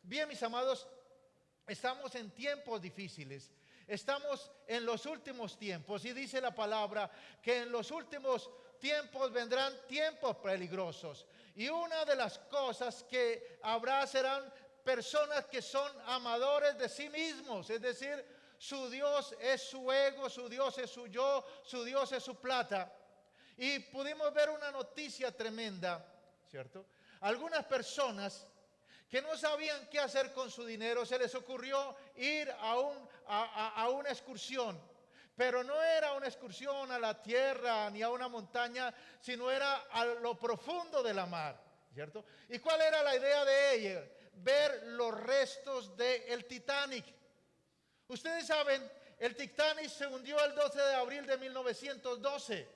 Bien, mis amados, estamos en tiempos difíciles. Estamos en los últimos tiempos y dice la palabra que en los últimos tiempos vendrán tiempos peligrosos. Y una de las cosas que habrá serán personas que son amadores de sí mismos, es decir, su Dios es su ego, su Dios es su yo, su Dios es su plata. Y pudimos ver una noticia tremenda, ¿cierto? Algunas personas que no sabían qué hacer con su dinero, se les ocurrió ir a una excursión. Pero no era una excursión a la tierra ni a una montaña, sino era a lo profundo de la mar, ¿cierto? ¿Y cuál era la idea de ellos? Ver los restos del Titanic. Ustedes saben, el Titanic se hundió el 12 de abril de 1912.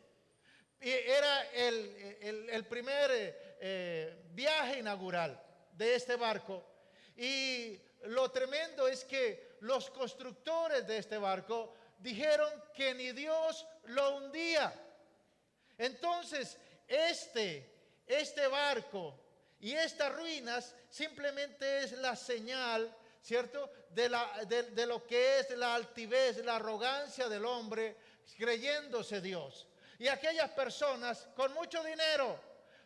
Y era el primer viaje inaugural de este barco. Y lo tremendo es que los constructores de este barco dijeron que ni Dios lo hundía. Entonces, este barco y estas ruinas simplemente es la señal, ¿cierto?, de lo que es la altivez, la arrogancia del hombre creyéndose Dios. Y aquellas personas con mucho dinero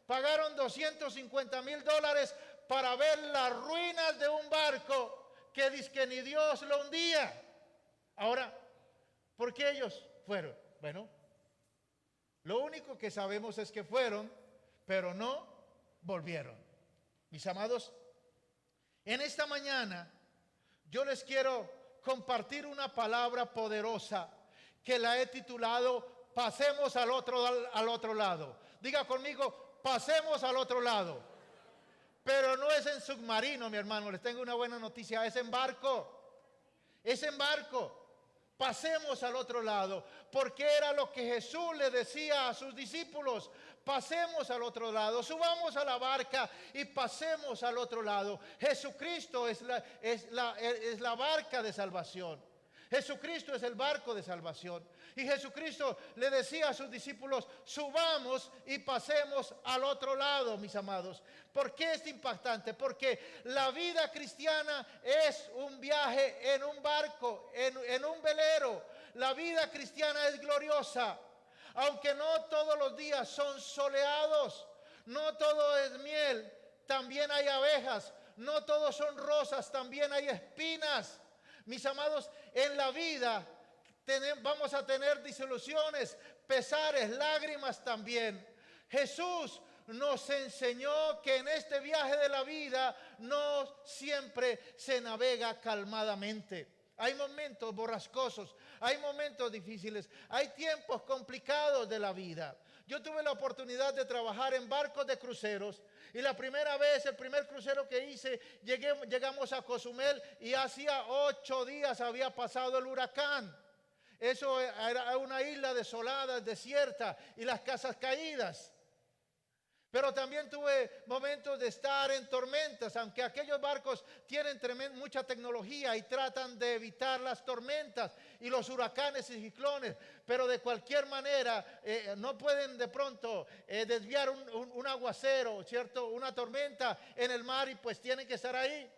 pagaron $250,000 para ver las ruinas de un barco que dice que ni Dios lo hundía. Ahora, ¿por qué ellos fueron? Bueno, lo único que sabemos es que fueron, pero no volvieron. Mis amados, en esta mañana yo les quiero compartir una palabra poderosa que la he titulado Pasemos al otro lado. Diga conmigo, pasemos al otro lado. Pero no es en submarino, mi hermano. Les tengo una buena noticia. Es en barco. Es en barco. Pasemos al otro lado. Porque era lo que Jesús le decía a sus discípulos. Pasemos al otro lado. Subamos a la barca y pasemos al otro lado. Jesucristo es la barca de salvación. Jesucristo es el barco de salvación. Y Jesucristo le decía a sus discípulos, subamos y pasemos al otro lado, mis amados. ¿Por qué es impactante? Porque la vida cristiana es un viaje en un barco, en un velero. La vida cristiana es gloriosa. Aunque no todos los días son soleados, no todo es miel, también hay abejas. No todos son rosas, también hay espinas. Mis amados, en la vida vamos a tener desilusiones, pesares, lágrimas también. Jesús nos enseñó que en este viaje de la vida no siempre se navega calmadamente. Hay momentos borrascosos, hay momentos difíciles, hay tiempos complicados de la vida. Yo tuve la oportunidad de trabajar en barcos de cruceros. Y la primera vez, el primer crucero que hice, llegamos a Cozumel y hacía 8 días había pasado el huracán. Eso era una isla desolada, desierta y las casas caídas. Pero también tuve momentos de estar en tormentas, aunque aquellos barcos tienen mucha tecnología y tratan de evitar las tormentas y los huracanes y ciclones, pero de cualquier manera no pueden de pronto desviar un aguacero, ¿cierto? Una tormenta en el mar y pues tienen que estar ahí.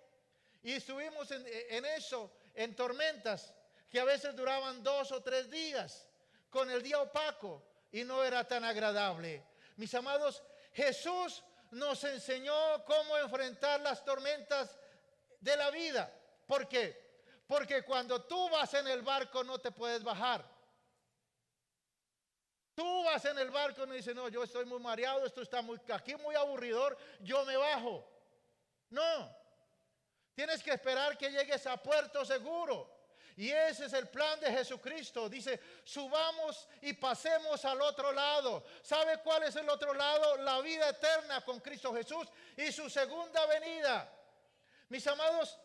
Y estuvimos en eso, en tormentas que a veces duraban 2 o 3 días, con el día opaco y no era tan agradable. Mis amados, Jesús nos enseñó cómo enfrentar las tormentas de la vida. ¿Por qué? Porque cuando tú vas en el barco no te puedes bajar. Tú vas en el barco y no dices, no, yo estoy muy mareado, esto está aquí muy aburridor, yo me bajo. No, tienes que esperar que llegues a puerto seguro. Y ese es el plan de Jesucristo. Dice, subamos y pasemos al otro lado. ¿Sabe cuál es el otro lado? La vida eterna con Cristo Jesús y su segunda venida. Mis amados,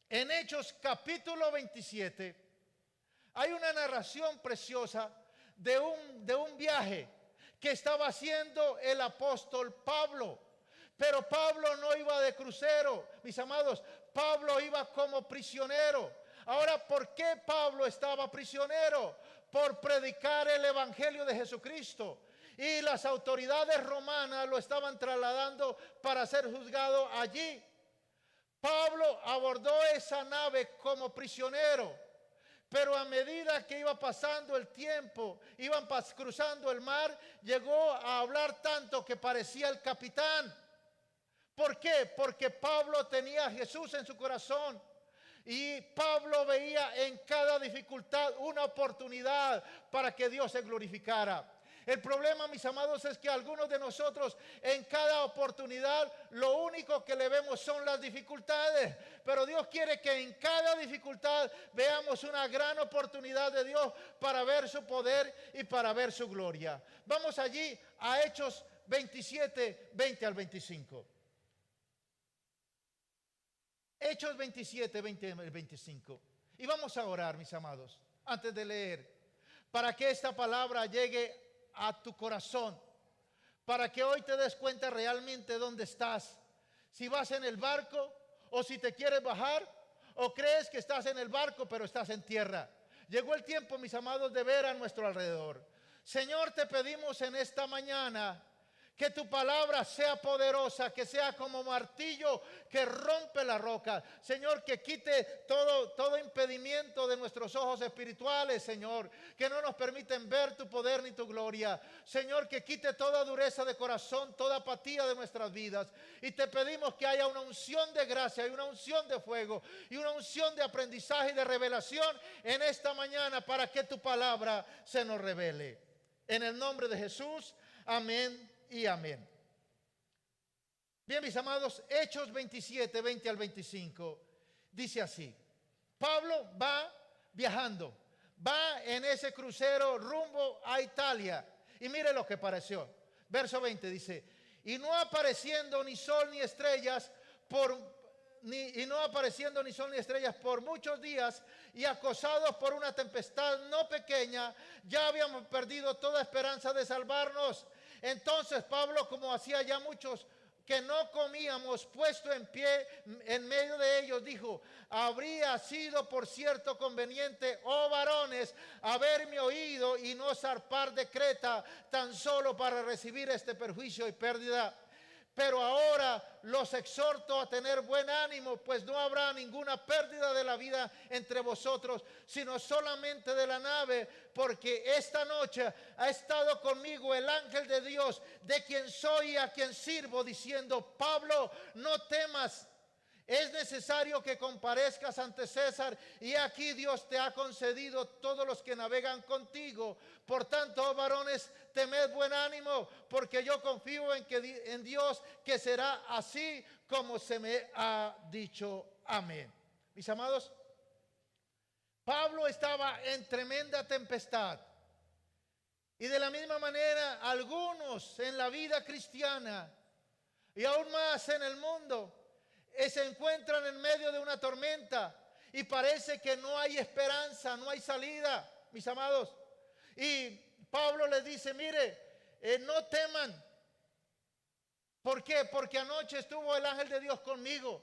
en Hechos capítulo 27 hay una narración preciosa de un viaje que estaba haciendo el apóstol Pablo. Pero Pablo no iba de crucero, mis amados. Pablo iba como prisionero. Ahora, ¿por qué Pablo estaba prisionero? Por predicar el evangelio de Jesucristo. Y las autoridades romanas lo estaban trasladando para ser juzgado allí. Pablo Pablo abordó esa nave como prisionero. Pero a medida que iba pasando el tiempo, iban cruzando el mar, llegó a hablar tanto que parecía el capitán. ¿Por qué? Porque Pablo tenía a Jesús en su corazón. Y Pablo veía en cada dificultad una oportunidad para que Dios se glorificara. El problema, mis amados, es que algunos de nosotros en cada oportunidad lo único que le vemos son las dificultades. Pero Dios quiere que en cada dificultad veamos una gran oportunidad de Dios para ver su poder y para ver su gloria. Vamos allí a Hechos 27, 20 al 25. Hechos 27, 20 al 25. Y vamos a orar, mis amados, antes de leer, para que esta palabra llegue a tu corazón, para que hoy te des cuenta realmente dónde estás. Si vas en el barco o si te quieres bajar o crees que estás en el barco pero estás en tierra. Llegó el tiempo, mis amados, de ver a nuestro alrededor. Señor, te pedimos en esta mañana que tu palabra sea poderosa, que sea como martillo que rompe la roca. Señor, que quite todo impedimento de nuestros ojos espirituales, Señor, que no nos permiten ver tu poder ni tu gloria. Señor, que quite toda dureza de corazón, toda apatía de nuestras vidas. Y te pedimos que haya una unción de gracia y una unción de fuego y una unción de aprendizaje y de revelación en esta mañana para que tu palabra se nos revele. En el nombre de Jesús, amén y amén. Bien, mis amados, Hechos 27, 20 al 25 dice así: Pablo va viajando, va en ese crucero rumbo a Italia, y mire lo que pareció. Verso 20 dice: y no apareciendo ni sol ni estrellas por muchos días, y acosados por una tempestad no pequeña, ya habíamos perdido toda esperanza de salvarnos. Entonces Pablo, como hacía ya muchos que no comíamos, puesto en pie en medio de ellos, dijo: habría sido por cierto conveniente, oh varones, haberme oído y no zarpar de Creta tan solo para recibir este perjuicio y pérdida. Pero ahora los exhorto a tener buen ánimo, pues no habrá ninguna pérdida de la vida entre vosotros, sino solamente de la nave, porque esta noche ha estado conmigo el ángel de Dios, de quien soy y a quien sirvo, diciendo: Pablo, no temas. Es necesario que comparezcas ante César, y aquí Dios te ha concedido todos los que navegan contigo. Por tanto, oh varones, temed buen ánimo, porque yo confío en Dios, que será así como se me ha dicho. Amén. Mis amados, Pablo estaba en tremenda tempestad. Y de la misma manera, algunos en la vida cristiana y aún más en el mundo se encuentran en medio de una tormenta y parece que no hay esperanza, no hay salida, mis amados. Y Pablo les dice: mire, no teman. ¿Por qué? Porque anoche estuvo el ángel de Dios conmigo.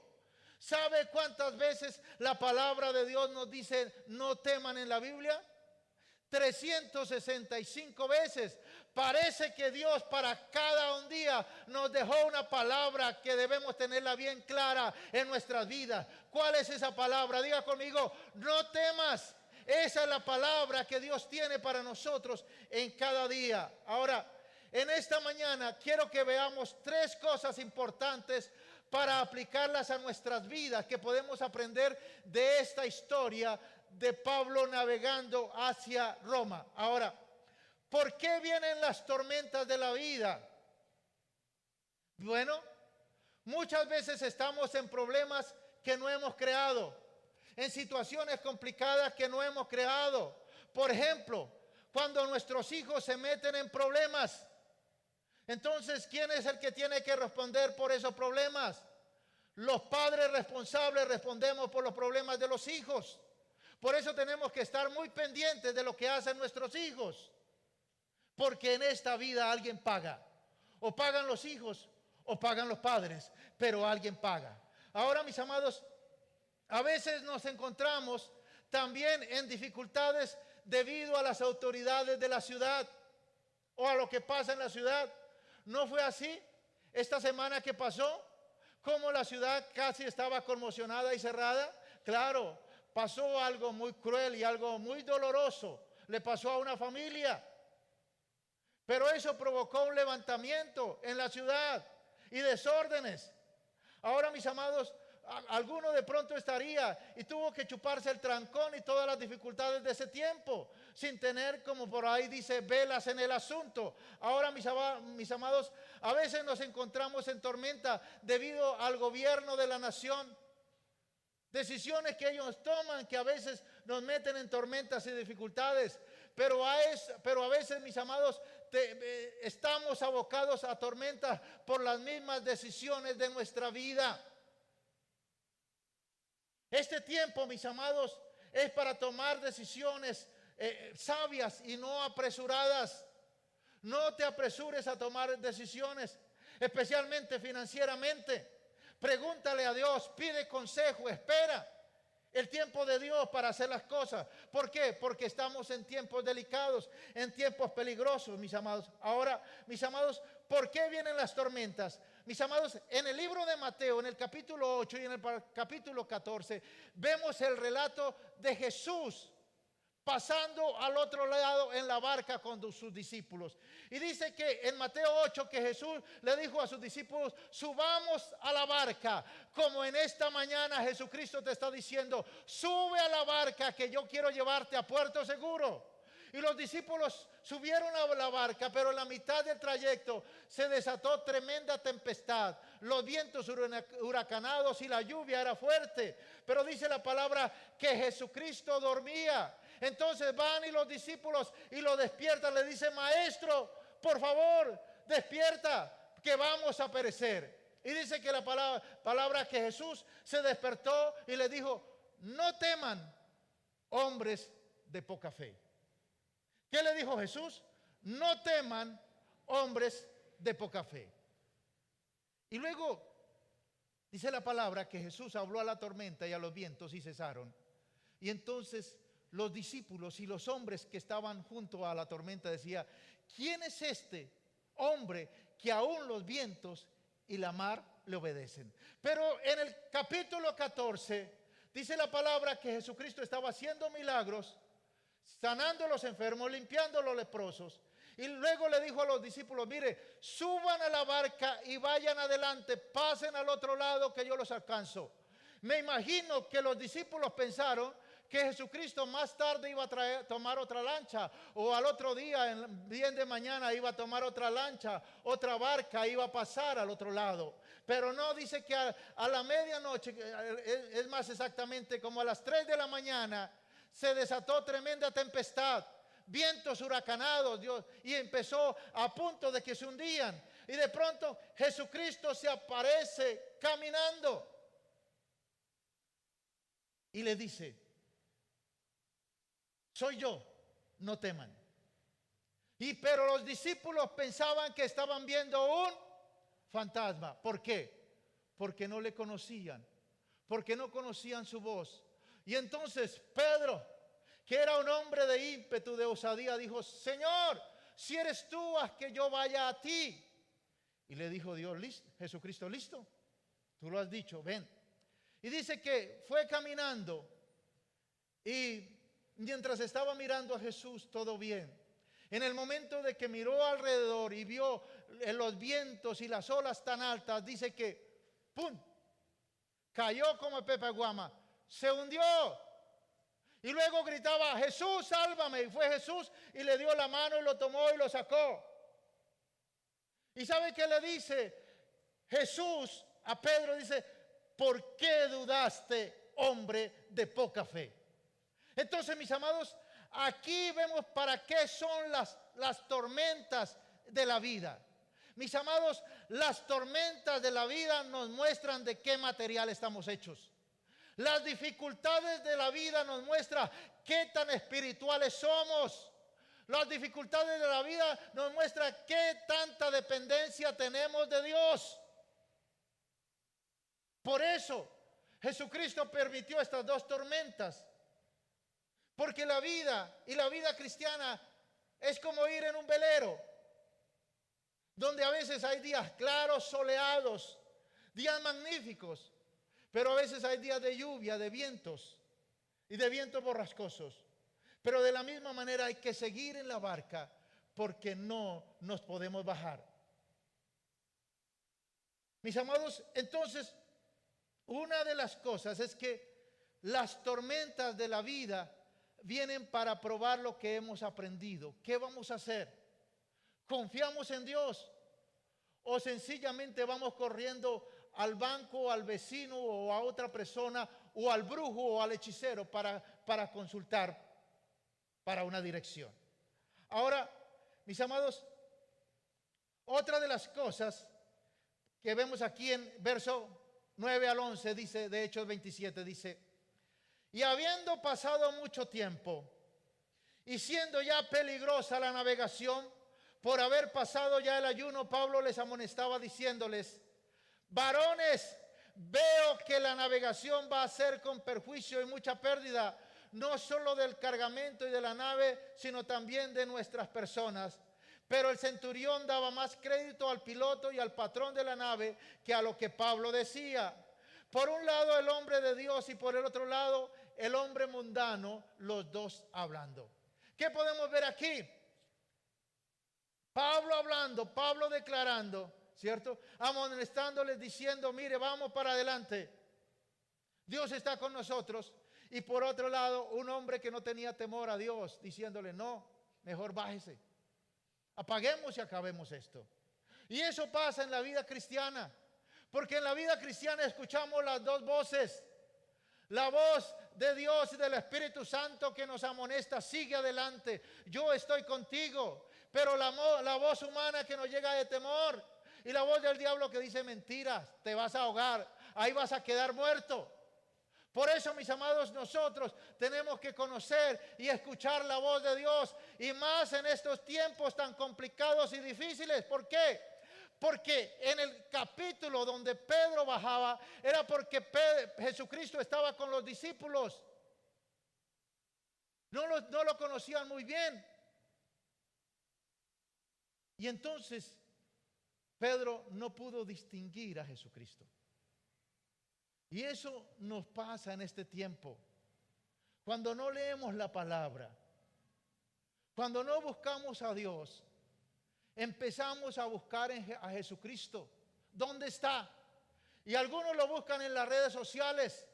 ¿Sabe cuántas veces la palabra de Dios nos dice no teman en la Biblia? 365 veces. Parece que Dios para cada un día nos dejó una palabra que debemos tenerla bien clara en nuestras vidas. ¿Cuál es esa palabra? Diga conmigo: no temas. Esa es la palabra que Dios tiene para nosotros en cada día. Ahora, en esta mañana quiero que veamos tres cosas importantes para aplicarlas a nuestras vidas, que podemos aprender de esta historia de Pablo navegando hacia Roma. Ahora, ¿por qué vienen las tormentas de la vida? Bueno, muchas veces estamos en problemas que no hemos creado, en situaciones complicadas que no hemos creado. Por ejemplo, cuando nuestros hijos se meten en problemas, entonces, ¿quién es el que tiene que responder por esos problemas? Los padres responsables respondemos por los problemas de los hijos. Por eso tenemos que estar muy pendientes de lo que hacen nuestros hijos, porque en esta vida alguien paga. O pagan los hijos o pagan los padres, pero alguien paga. Ahora, mis amados, a veces nos encontramos también en dificultades debido a las autoridades de la ciudad o a lo que pasa en la ciudad. ¿No fue así esta semana que pasó? cómo la ciudad casi estaba conmocionada y cerrada? Claro, pasó algo muy cruel y algo muy doloroso. Le pasó a una familia. Pero eso provocó un levantamiento en la ciudad y desórdenes. Ahora, mis amados, alguno de pronto estaría y tuvo que chuparse el trancón y todas las dificultades de ese tiempo, sin tener, como por ahí dice, velas en el asunto. Ahora, mis amados, a veces nos encontramos en tormenta debido al gobierno de la nación. Decisiones que ellos toman que a veces nos meten en tormentas y dificultades. Pero a veces, mis amados, estamos abocados a tormentas por las mismas decisiones de nuestra vida. Este tiempo, mis amados, es para tomar decisiones sabias y no apresuradas. No te apresures a tomar decisiones, especialmente financieramente. Pregúntale a Dios, pide consejo, espera el tiempo de Dios para hacer las cosas. ¿Por qué? Porque estamos en tiempos delicados, en tiempos peligrosos, mis amados. Ahora, mis amados, ¿por qué vienen las tormentas? Mis amados, en el libro de Mateo, en el capítulo 8 y en el capítulo 14, vemos el relato de Jesús pasando al otro lado en la barca con sus discípulos. Y dice que en Mateo 8 que Jesús le dijo a sus discípulos, subamos a la barca, como en esta mañana Jesucristo te está diciendo, sube a la barca que yo quiero llevarte a puerto seguro. Y los discípulos subieron a la barca, pero en la mitad del trayecto se desató tremenda tempestad, los vientos huracanados y la lluvia era fuerte. Pero dice la palabra que Jesucristo dormía. Entonces van y los discípulos y lo despiertan, le dicen, maestro, por favor, despierta, que vamos a perecer. Y dice que la palabra que Jesús se despertó y le dijo, no teman, hombres de poca fe. ¿Qué le dijo Jesús? No teman, hombres de poca fe. Y luego dice la palabra que Jesús habló a la tormenta y a los vientos y cesaron. Y entonces los discípulos y los hombres que estaban junto a la tormenta decían, ¿quién es este hombre que aún los vientos y la mar le obedecen? Pero en el capítulo 14 dice la palabra que Jesucristo estaba haciendo milagros, sanando a los enfermos, limpiando a los leprosos. Y luego le dijo a los discípulos, mire, suban a la barca y vayan adelante, pasen al otro lado que yo los alcanzo. Me imagino que los discípulos pensaron que Jesucristo más tarde iba a tomar otra lancha, o al otro día, bien de mañana, iba a tomar otra lancha, otra barca, iba a pasar al otro lado. Pero no, dice que a la medianoche, es más exactamente como a las 3 de la mañana, se desató tremenda tempestad, vientos huracanados, Dios, y empezó a punto de que se hundían. Y de pronto Jesucristo se aparece caminando y le dice, soy yo, no teman. Pero los discípulos pensaban que estaban viendo un fantasma. ¿Por qué? Porque no le conocían, porque no conocían su voz. Y entonces Pedro, que era un hombre de ímpetu, de osadía, dijo, Señor, si eres tú, haz que yo vaya a ti. Y le dijo Dios, Jesucristo, listo, tú lo has dicho, ven. Y dice que fue caminando y mientras estaba mirando a Jesús, todo bien. En el momento de que miró alrededor y vio los vientos y las olas tan altas, dice que, ¡pum!, cayó como Pepe Guama, se hundió. Y luego gritaba, Jesús, sálvame. Y fue Jesús y le dio la mano y lo tomó y lo sacó. ¿Y sabe qué le dice Jesús a Pedro? Dice, ¿por qué dudaste, hombre de poca fe? Entonces, mis amados, aquí vemos para qué son las tormentas de la vida. Mis amados, las tormentas de la vida nos muestran de qué material estamos hechos. Las dificultades de la vida nos muestran qué tan espirituales somos. Las dificultades de la vida nos muestran qué tanta dependencia tenemos de Dios. Por eso Jesucristo permitió estas dos tormentas. Porque la vida y la vida cristiana es como ir en un velero, donde a veces hay días claros, soleados, días magníficos, pero a veces hay días de lluvia, de vientos y de vientos borrascosos. Pero de la misma manera hay que seguir en la barca porque no nos podemos bajar. Mis amados, entonces, una de las cosas es que las tormentas de la vida vienen para probar lo que hemos aprendido. ¿Qué vamos a hacer? ¿Confiamos en Dios? ¿O sencillamente vamos corriendo al banco, al vecino o a otra persona, o al brujo o al hechicero para consultar para una dirección? Ahora, mis amados, otra de las cosas que vemos aquí en verso 9 al 11, dice, de Hechos 27, dice: y habiendo pasado mucho tiempo y siendo ya peligrosa la navegación, por haber pasado ya el ayuno, Pablo les amonestaba diciéndoles: varones, veo que la navegación va a ser con perjuicio y mucha pérdida, no solo del cargamento y de la nave, sino también de nuestras personas. Pero el centurión daba más crédito al piloto y al patrón de la nave que a lo que Pablo decía. Por un lado el hombre de Dios y por el otro lado el hombre mundano, los dos hablando. ¿Qué podemos ver aquí? Pablo hablando, Pablo declarando, ¿cierto? Amonestándoles, diciendo: mire, vamos para adelante, Dios está con nosotros. Y por otro lado, un hombre que no tenía temor a Dios, diciéndole: no, mejor bájese, apaguemos y acabemos esto. Y eso pasa en la vida cristiana, porque en la vida cristiana escuchamos las dos voces: la voz de Dios y del Espíritu Santo que nos amonesta: sigue adelante, yo estoy contigo. Pero la voz humana que nos llega de temor, y la voz del diablo que dice: mentiras, te vas a ahogar, ahí vas a quedar muerto. Por eso, mis amados, nosotros tenemos que conocer y escuchar la voz de Dios, y más en estos tiempos tan complicados y difíciles. ¿Por qué? Porque en el capítulo donde Pedro bajaba era porque Jesucristo estaba con los discípulos. No lo conocían muy bien. Y entonces Pedro no pudo distinguir a Jesucristo. Y eso nos pasa en este tiempo. Cuando no leemos la palabra, cuando no buscamos a Dios, empezamos a buscar a Jesucristo. ¿Dónde está? Y algunos lo buscan en las redes sociales.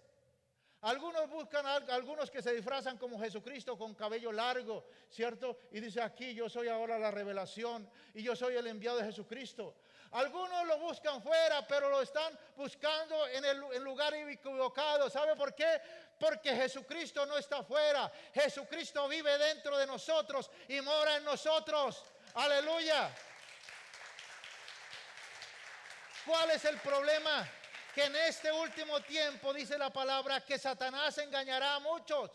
Algunos buscan algunos que se disfrazan como Jesucristo con cabello largo, ¿cierto? Y dice: aquí yo soy ahora la revelación y yo soy el enviado de Jesucristo. Algunos lo buscan fuera, pero lo están buscando en el lugar equivocado. ¿Sabe por qué? Porque Jesucristo no está fuera. Jesucristo vive dentro de nosotros y mora en nosotros. Aleluya. ¿Cuál es el problema? Que en este último tiempo, dice la palabra, que Satanás engañará a muchos.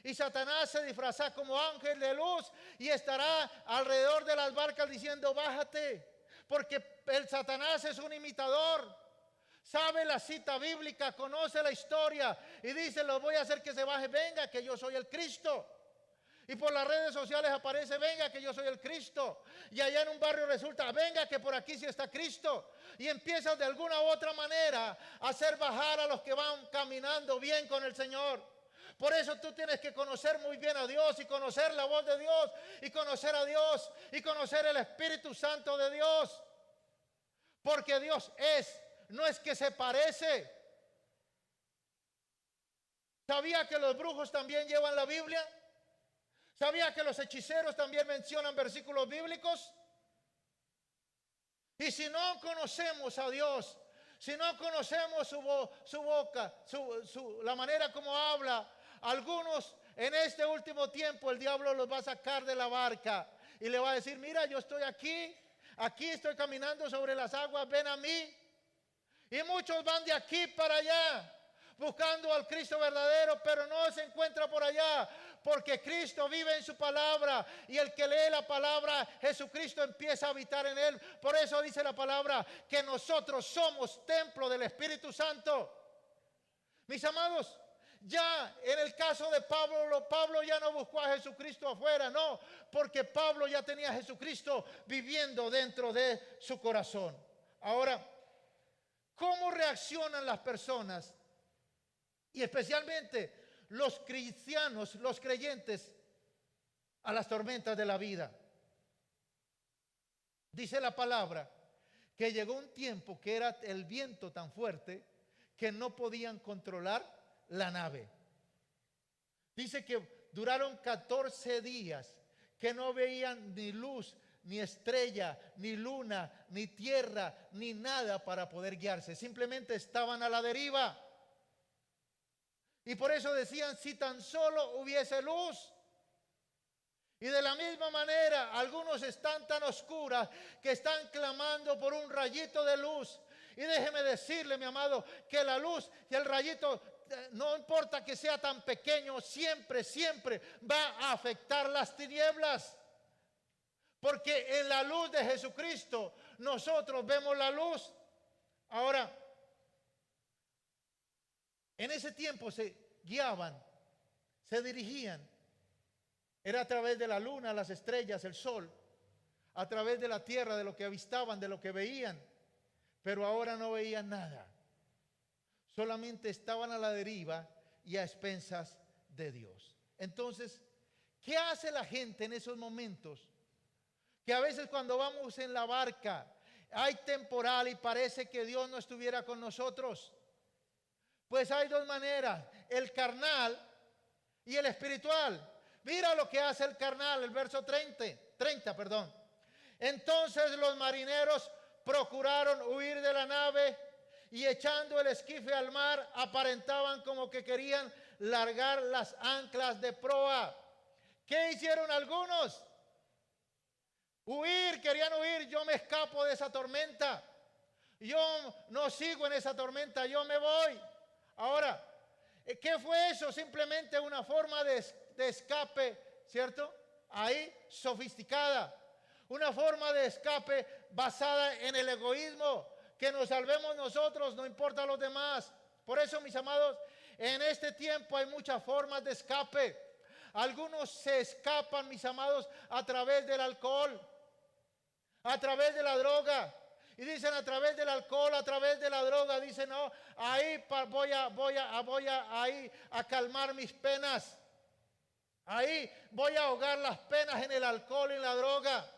Y Satanás se disfrazará como ángel de luz y estará alrededor de las barcas diciendo: bájate. Porque el Satanás es un imitador. Sabe la cita bíblica, conoce la historia y dice: los voy a hacer que se baje. Venga, que yo soy el Cristo. Y por las redes sociales aparece: venga, que yo soy el Cristo. Y allá en un barrio resulta: venga, que por aquí sí está Cristo. Y empiezas de alguna u otra manera a hacer bajar a los que van caminando bien con el Señor. Por eso tú tienes que conocer muy bien a Dios y conocer la voz de Dios y conocer a Dios y conocer el Espíritu Santo de Dios. Porque Dios no es que se parece. ¿Sabía que los brujos también llevan la Biblia? ¿Sabía que los hechiceros también mencionan versículos bíblicos? Y si no conocemos a Dios, si no conocemos su boca, la manera como habla, algunos en este último tiempo el diablo los va a sacar de la barca y le va a decir: mira, yo estoy aquí estoy caminando sobre las aguas, ven a mí. Y muchos van de aquí para allá buscando al Cristo verdadero, pero no se encuentra por allá, porque Cristo vive en su palabra, y el que lee la palabra, Jesucristo empieza a habitar en él. Por eso dice la palabra que nosotros somos templo del Espíritu Santo. Mis amados, ya en el caso de Pablo ya no buscó a Jesucristo afuera, no, porque Pablo ya tenía a Jesucristo viviendo dentro de su corazón. Ahora, ¿Cómo reaccionan las personas? Y especialmente los cristianos, los creyentes, a las tormentas de la vida. Dice la palabra que llegó un tiempo que era el viento tan fuerte que no podían controlar la nave. Dice que duraron 14 días que no veían ni luz, ni estrella, ni luna, ni tierra, ni nada para poder guiarse. Simplemente estaban a la deriva. Y por eso decían, si tan solo hubiese luz. Y de la misma manera, algunos están tan oscuras que están clamando por un rayito de luz. Y déjeme decirle, mi amado, que la luz y el rayito, no importa que sea tan pequeño, siempre va a afectar las tinieblas. Porque en la luz de Jesucristo nosotros vemos la luz. Ahora, en ese tiempo se guiaban, se dirigían. Era a través de la luna, las estrellas, el sol, a través de la tierra, de lo que avistaban, de lo que veían. Pero ahora no veían nada. Solamente estaban a la deriva y a expensas de Dios. Entonces, ¿qué hace la gente en esos momentos? Que a veces cuando vamos en la barca hay temporal y parece que Dios no estuviera con nosotros. Pues hay dos maneras, el carnal y el espiritual. Mira lo que hace el carnal, el verso 30, perdón. Entonces los marineros procuraron huir de la nave y echando el esquife al mar aparentaban como que querían largar las anclas de proa. ¿Qué hicieron algunos? Huir, querían huir. Yo me escapo de esa tormenta. Yo no sigo en esa tormenta, yo me voy. Ahora, ¿qué fue eso? Simplemente una forma de escape, ¿cierto? Ahí, sofisticada. Una forma de escape basada en el egoísmo. Que nos salvemos nosotros, no importa los demás. Por eso, mis amados, en este tiempo hay muchas formas de escape. Algunos se escapan, mis amados, a través del alcohol, a través de la droga. Y dicen a través del alcohol, a través de la droga, dicen, no, ahí voy a calmar mis penas. Ahí voy a ahogar las penas en el alcohol y en la droga.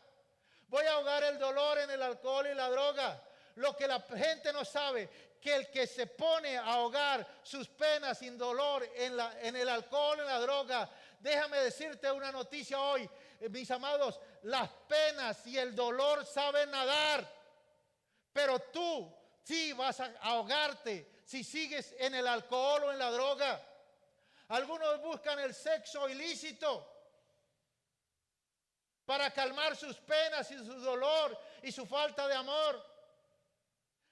Voy a ahogar el dolor en el alcohol y la droga. Lo que la gente no sabe, que el que se pone a ahogar sus penas sin dolor en el alcohol, en la droga, déjame decirte una noticia hoy, mis amados, las penas y el dolor saben nadar, pero tú sí vas a ahogarte si sigues en el alcohol o en la droga. Algunos buscan el sexo ilícito para calmar sus penas y su dolor y su falta de amor.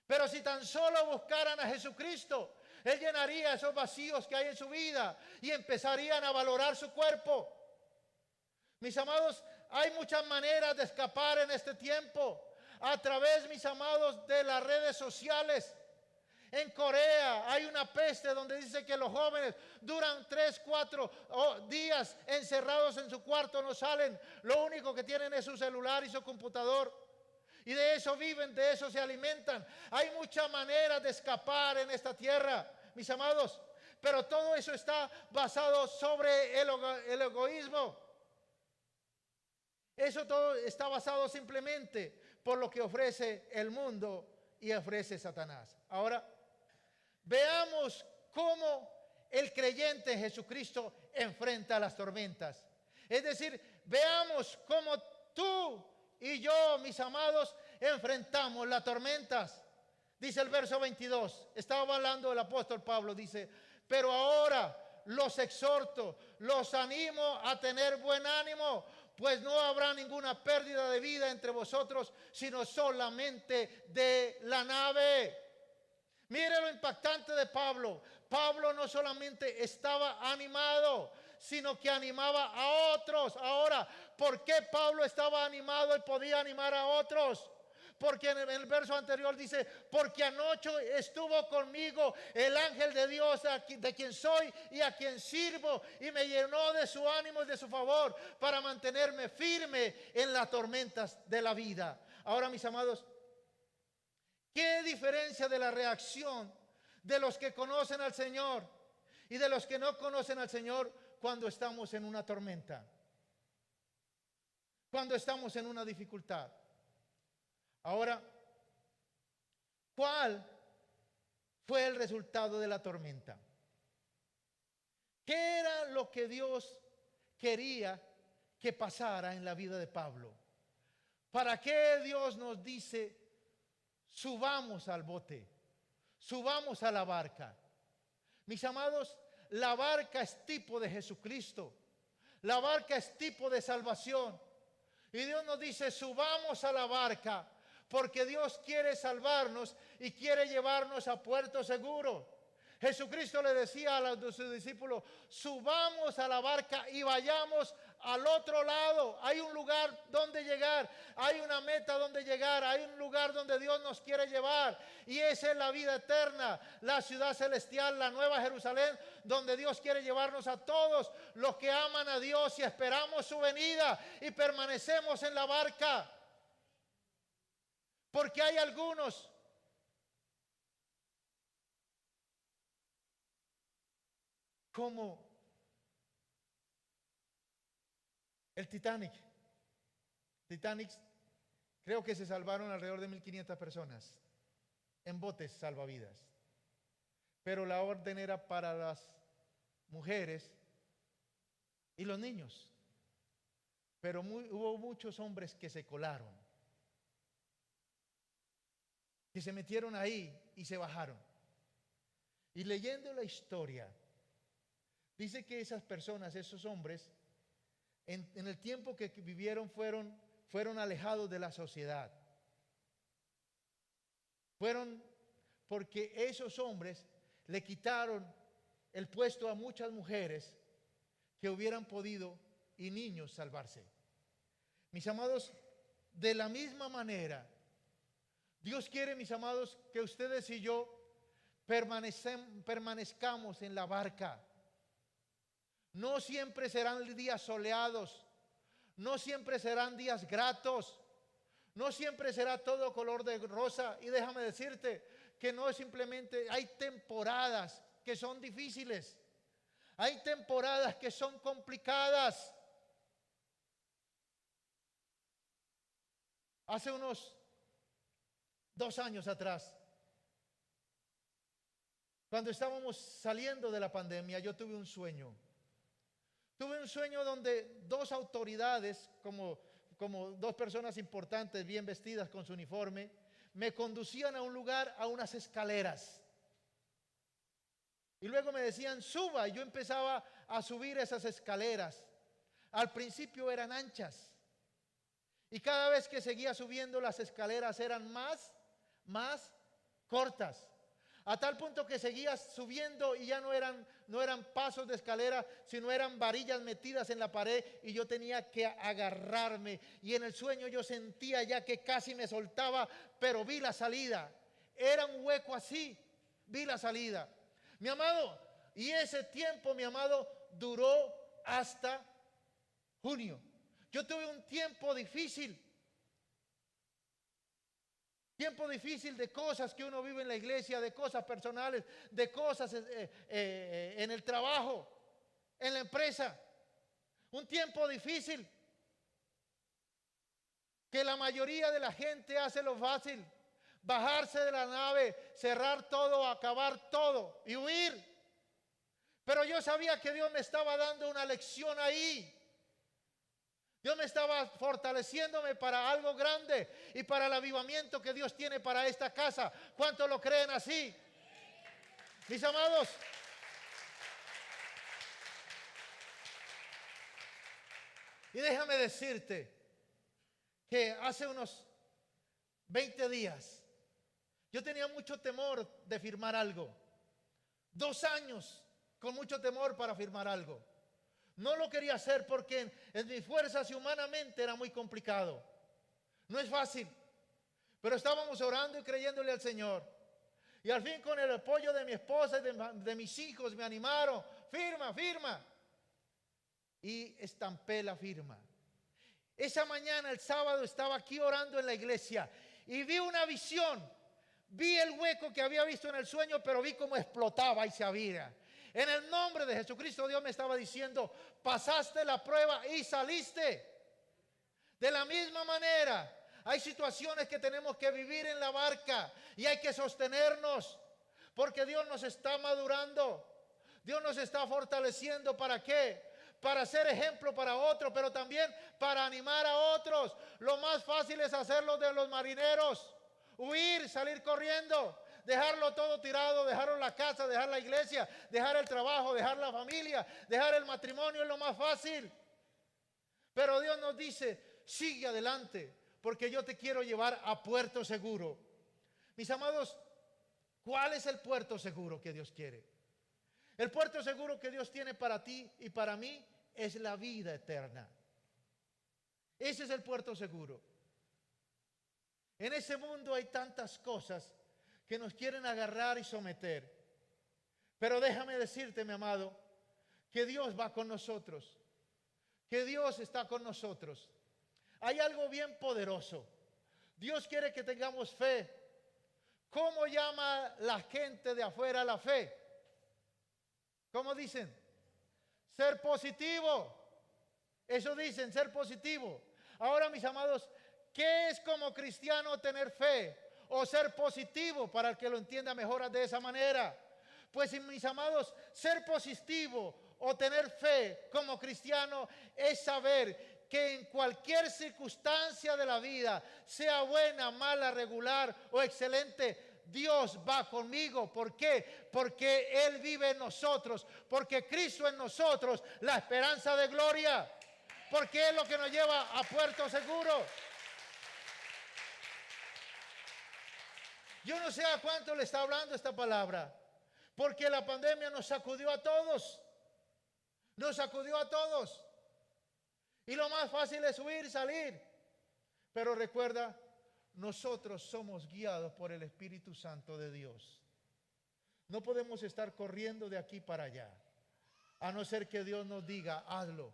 Pero si tan solo buscaran a Jesucristo, Él llenaría esos vacíos que hay en su vida y empezarían a valorar su cuerpo. Mis amados, hay muchas maneras de escapar en este tiempo. A través, mis amados, de las redes sociales. En Corea hay una peste donde dice que los jóvenes duran 3, 4 días encerrados en su cuarto, no salen. Lo único que tienen es su celular y su computador. Y de eso viven, de eso se alimentan. Hay muchas maneras de escapar en esta tierra, mis amados. Pero todo eso está basado sobre el egoísmo. Eso todo está basado simplemente por lo que ofrece el mundo y ofrece Satanás. Ahora, veamos cómo el creyente en Jesucristo enfrenta las tormentas. Es decir, veamos cómo tú y yo, mis amados, enfrentamos las tormentas. Dice el verso 22, estaba hablando el apóstol Pablo, dice, pero ahora los exhorto, los animo a tener buen ánimo, pues no habrá ninguna pérdida de vida entre vosotros, sino solamente de la nave. Mire lo impactante de Pablo. Pablo no solamente estaba animado, sino que animaba a otros. Ahora, ¿por qué Pablo estaba animado y podía animar a otros? Porque en el verso anterior dice, porque anoche estuvo conmigo el ángel de Dios, de quien soy y a quien sirvo, y me llenó de su ánimo y de su favor para mantenerme firme en las tormentas de la vida. Ahora, mis amados, ¿Qué diferencia de la reacción de los que conocen al Señor y de los que no conocen al Señor cuando estamos en una tormenta? Cuando estamos en una dificultad. Ahora, ¿cuál fue el resultado de la tormenta? ¿Qué era lo que Dios quería que pasara en la vida de Pablo? ¿Para qué Dios nos dice, subamos al bote, subamos a la barca? Mis amados, la barca es tipo de Jesucristo. La barca es tipo de salvación. Y Dios nos dice, subamos a la barca, porque Dios quiere salvarnos y quiere llevarnos a puerto seguro. Jesucristo le decía a sus discípulos, subamos a la barca y vayamos al otro lado. Hay un lugar donde llegar, hay una meta donde llegar, hay un lugar donde Dios nos quiere llevar. Y esa es la vida eterna, la ciudad celestial, la nueva Jerusalén, donde Dios quiere llevarnos a todos los que aman a Dios y esperamos su venida y permanecemos en la barca. Porque hay algunos como el Titanic. Creo que se salvaron alrededor de 1.500 personas en botes salvavidas. Pero la orden era para las mujeres y los niños. Pero hubo muchos hombres que se colaron, que se metieron ahí y se bajaron. Y leyendo la historia, dice que esas personas, esos hombres, en el tiempo que vivieron fueron alejados de la sociedad. Fueron porque esos hombres le quitaron el puesto a muchas mujeres que hubieran podido y niños salvarse. Mis amados, de la misma manera, Dios quiere, mis amados, que ustedes y yo permanezcamos en la barca. No siempre serán días soleados, no siempre serán días gratos, no siempre será todo color de rosa. Y déjame decirte que no es simplemente, hay temporadas que son difíciles, hay temporadas que son complicadas. Hace unos 2 años atrás, cuando estábamos saliendo de la pandemia, yo tuve un sueño. Tuve un sueño donde 2 autoridades, como 2 personas importantes, bien vestidas con su uniforme, me conducían a un lugar, a unas escaleras. Y luego me decían, suba, y yo empezaba a subir esas escaleras. Al principio eran anchas. Y cada vez que seguía subiendo, las escaleras eran más cortas. A tal punto que seguías subiendo y ya no eran pasos de escalera, sino eran varillas metidas en la pared y yo tenía que agarrarme. Y en el sueño yo sentía ya que casi me soltaba, pero vi la salida. Era un hueco así, vi la salida. Mi amado, y ese tiempo, mi amado, duró hasta junio. Yo tuve un tiempo difícil. Tiempo difícil de cosas que uno vive en la iglesia, de cosas personales, de cosas en el trabajo, en la empresa. Un tiempo difícil que la mayoría de la gente hace lo fácil: bajarse de la nave, cerrar todo, acabar todo y huir. Pero yo sabía que Dios me estaba dando una lección ahí. Dios me estaba fortaleciéndome para algo grande y para el avivamiento que Dios tiene para esta casa. ¿Cuántos lo creen así? Mis amados, y déjame decirte que hace unos 20 días yo tenía mucho temor de firmar algo. 2 años con mucho temor para firmar algo. No lo quería hacer porque en mis fuerzas y humanamente era muy complicado. No es fácil. Pero estábamos orando y creyéndole al Señor. Y al fin, con el apoyo de mi esposa y de mis hijos, me animaron. Firma, firma. Y estampé la firma. Esa mañana, el sábado, estaba aquí orando en la iglesia y vi una visión. Vi el hueco que había visto en el sueño, pero vi cómo explotaba y se abría. En el nombre de Jesucristo, Dios me estaba diciendo, pasaste la prueba y saliste. De la misma manera, hay situaciones que tenemos que vivir en la barca y hay que sostenernos, porque Dios nos está madurando. Dios nos está fortaleciendo. ¿Para qué? Para ser ejemplo para otros, pero también para animar a otros. Lo más fácil es hacerlo de los marineros. Huir, salir corriendo, dejarlo todo tirado, dejar la casa, dejar la iglesia, dejar el trabajo, dejar la familia, dejar el matrimonio, es lo más fácil. Pero Dios nos dice, sigue adelante, porque yo te quiero llevar a puerto seguro. Mis amados, ¿cuál es el puerto seguro que Dios quiere? El puerto seguro que Dios tiene para ti y para mí es la vida eterna. Ese es el puerto seguro. En ese mundo hay tantas cosas que nos quieren agarrar y someter. Pero déjame decirte, mi amado, que Dios va con nosotros. Que Dios está con nosotros. Hay algo bien poderoso. Dios quiere que tengamos fe. ¿Cómo llama la gente de afuera a la fe? ¿Cómo dicen? Ser positivo. Eso dicen, ser positivo. Ahora, mis amados, ¿qué es como cristiano tener fe o ser positivo? Para el que lo entienda mejor de esa manera. Pues, mis amados, ser positivo o tener fe como cristiano es saber que en cualquier circunstancia de la vida, sea buena, mala, regular o excelente, Dios va conmigo. ¿Por qué? Porque Él vive en nosotros, porque Cristo en nosotros, la esperanza de gloria, porque es lo que nos lleva a puerto seguro. Yo no sé a cuánto le está hablando esta palabra, porque la pandemia nos sacudió a todos. Nos sacudió a todos. Y lo más fácil es huir, salir. Pero recuerda, nosotros somos guiados por el Espíritu Santo de Dios. No podemos estar corriendo de aquí para allá, a no ser que Dios nos diga, hazlo.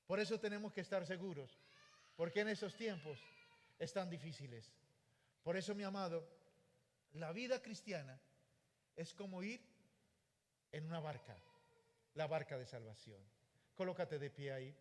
Por eso tenemos que estar seguros, porque en esos tiempos están difíciles. Por eso, mi amado, la vida cristiana es como ir en una barca, la barca de salvación. Colócate de pie ahí.